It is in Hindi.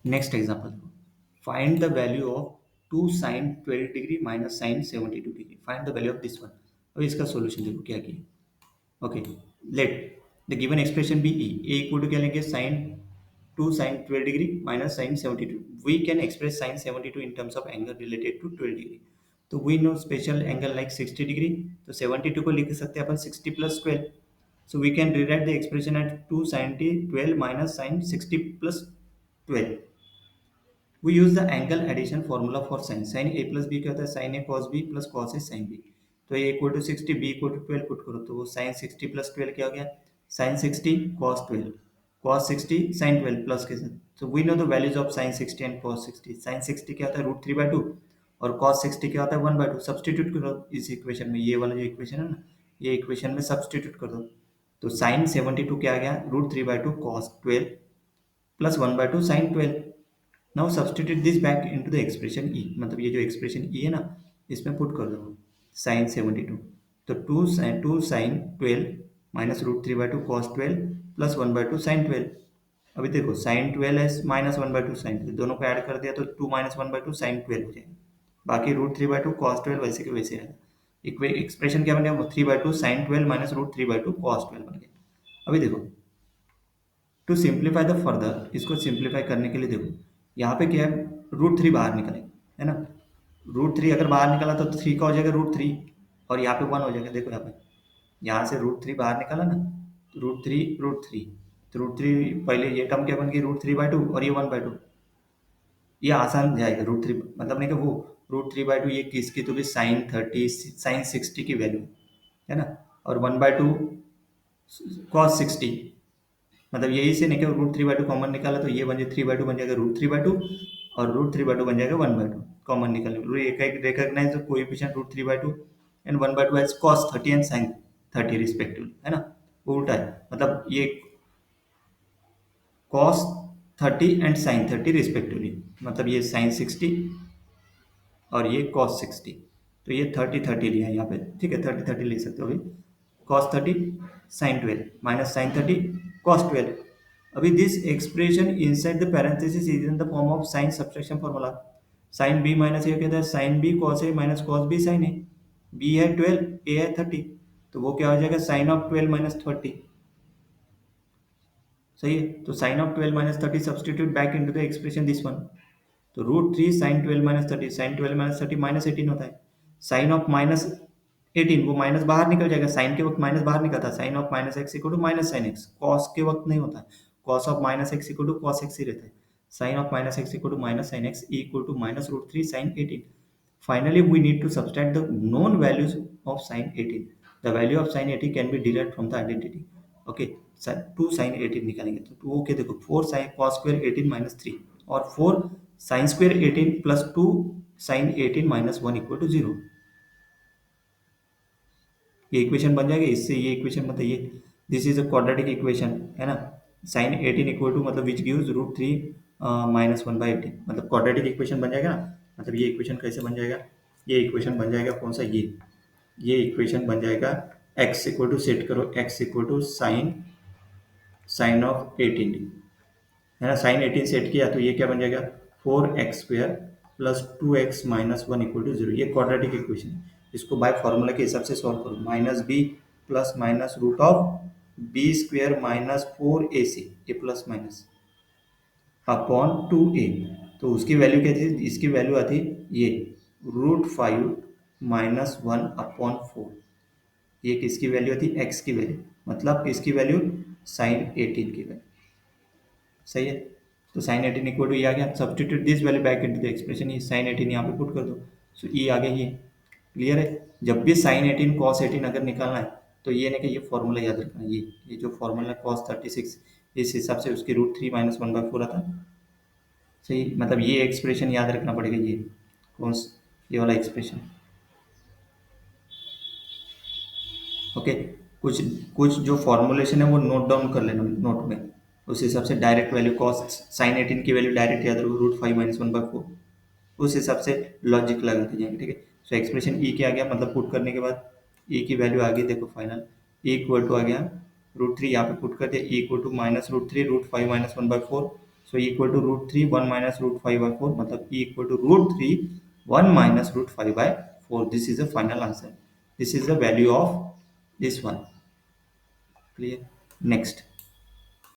Next example, find the value of 2 sin 12 degree minus sin 72 degree, find the value of this one. अब इसका सॉल्यूशन देखो क्या किया। Okay, let the given expression be a equal to क्या लेंगे, sine 2 sin 12 degree minus sin 72। We can express sin 72 in terms of angle related to 12 degree. तो we know special angle like 60 degree, तो 72 को लिख सकते हैं अपन 60 plus 12। So we can rewrite the expression at 2 sin t 12 minus sin 60 plus 12। We use the angle addition formula for sin। sin a plus b क्या होता है, sin a cos b plus cos a sin b। तो a equal to 60, b equal to 12 put करो तो वो sin 60 प्लस 12 क्या हो गया, sin 60 cos 12, cos 60 sin 12 plus के साथ। तो we know the values of sin 60 and cos 60। sin 60 क्या होता है रूट 3/2 और cos 60 क्या होता है 1/2। सब्सटीट्यूट करो इस इक्वेशन में, ये वाला जो इक्वेशन है ना, ये इक्वेशन में सब्सटीट्यूट कर दो। तो sin 72 क्या आ गया, root 3/2 cos 12 plus 1/2 sin 12। Now substitute this back into the expression E, मतलब ये जो एक्सप्रेशन ई है ना, इसमें पुट कर दो sin 72। तो 2 sin 12 minus root 3/2 cos 12 plus 1/2 sin 12। अभी देखो sin 12 है माइनस 1/2 sin 12, दोनों को ऐड कर दिया तो 2 माइनस 1/2 sin 12 हो जाएगा। बाकी रूट 3/2 cos 12 वैसे के वैसे रहेगा। एक्सप्रेशन क्या बन गया, 3/2 sin 12 माइनस रूट 3/2 cos 12 बन गया। अभी देखो टू सिंप्लीफाई द फर्दर, इसको सिंप्लीफाई करने के लिए देखो यहाँ पे क्या है, रूट 3 बाहर निकले है ना। रूट 3 अगर बाहर निकला तो 3 का हो जाएगा रूट 3 और यहाँ पे 1 हो जाएगा। देखो यहाँ पे, यहाँ से रूट 3 बाहर निकाला ना, रूट 3 तो रूट 3 पहले ये टर्म क्या बन गई रूट 3/2 और ये 1/2। ये आसान जाएगा रूट 3, मतलब नहीं कि वो रूट 3/2 ये किसकी, तो भी sin 30 sin 60 की वैल्यू है ना, और 1/2 cos 60। मतलब यही से निकल रूट 3/2 कॉमन निकाला तो ये बन जाए 3/2 बन जाएगा रूट 3/2 और रूट 3/2 बन जाएगा 1/2 कॉमन निकल recognise the coefficient root 3/2 and 1/2 as cos 30 and sin 30 respectively, है ना। वो उल्टा है, मतलब ये cos 30 एंड sin 30 रिस्पेक्टिवली, मतलब ये sin 60 और ये cos 60। तो ये 30 30 लिया है यहाँ पे, ठीक है, 30 30 ले सकते हो अभी। cos 30 sin 12 minus sin 30 cos 12। अभी this expression inside the parenthesis is in the form of sine subtraction formula. Sine B minus A कहता है sine B cos A minus cos B sine A. B है 12, ए है 30, तो वो क्या हो जाएगा साइन ऑफ 12 माइनस 30। सही है, तो sine of 12 minus 30 substitute back into the expression this one. तो root 3 sine 12 minus 30, sine 12 minus 30 minus 18 होता है। साइन ऑफ माइनस 18, वो माइनस बाहर निकल जाएगा, साइन के वक्त माइनस बाहर निकलता है। Sine of minus x equal to minus sine x, cos के वक्त नहीं होता है, cos of minus x equal to cos x ही रहता है। Sine of minus x equal to minus sine x equal to minus root 3 sine 18। Finally, we need to subtract the known values of sin 18। The value of sin 18 can be derived from the identity। Okay, 2 sin 18 निकालेंगे तो ओके देखो 4 sin cos square 18 माइनस 3 और 4 sin square 18 plus 2 sin 18 minus 1 equal to 0। ये इक्वेशन बन जाएगा, इससे ये इक्वेशन मतलब ये this is a quadratic equation, है ना। sin 18 इक्वल टू मतलब विच गिव्स रूट 3 माइनस 1/18, मतलब क्वाड्रेटिक इक्वेशन बन जाएगा ना। मतलब ये इक्वेशन कैसे बन जाएगा, ये इक्वेशन बन जाएगा कौन सा, ये इक्वेशन बन जाएगा x इक्वल टू सेट करो, x equal to sine sine of 18, है ना। साइन 18 सेट किया तो ये क्या बन जाएगा 4x² plus 2x minus 1 equal to 0। ये क्वाड्रेटिक इक्वेशन है, इसको बाय फॉर्मूला के हिसाब से सॉल्व करो। Minus b plus minus root of b² minus 4ac, a plus minus upon 2a। तो उसकी वैल्यू क्या थी, इसकी वैल्यू आती ये रूट 5 माइनस 1/4। ये किसकी वैल्यू आती, x की वैल्यू, मतलब किसकी वैल्यू साइन 18 की वैल्यू। सही है, तो साइन 18 इक्वल टू ये आ गया, substitute this value back into the expression, ये साइन 18 यहाँ पे पुट कर दो। सो ये आ गया, ये क्लियर है। जब भी साइन 18 कॉस 18 अगर निकालना है तो ये नहीं कि ये फॉर्मूला याद रखना है, ये जो फॉर्मूला कॉस 36 इस हिसाब से उसकी रूट 3 माइनस 1/4 आता है। सही, मतलब ये एक्सप्रेशन याद रखना पड़ेगा, ये कौन ये वाला एक्सप्रेशन। ओके, कुछ कुछ जो फॉर्मुलेशन है वो नोट डाउन कर लेना नोट में, उस हिसाब से डायरेक्ट वैल्यू कॉस साइन 18 की वैल्यू डायरेक्ट याद रखो रूट 5 माइनस 1/4, उस हिसाब से लॉजिक लगाते जाएंगे, ठीक है। सो एक्सप्रेशन ई के आ गया, मतलब पुट करने के बाद ई की वैल्यू आ गई, देखो फाइनल ई इक्वल टू आ गया रूट 3, यहाँ पे पुट कर दिया e equal to minus root 3 root 5 minus 1/4। So e equal to root 3 1 minus root 5 by 4 मतलब e equal to root 3 1 minus root 5 by 4. This is the final answer. This is the value of this one. Clear? Next.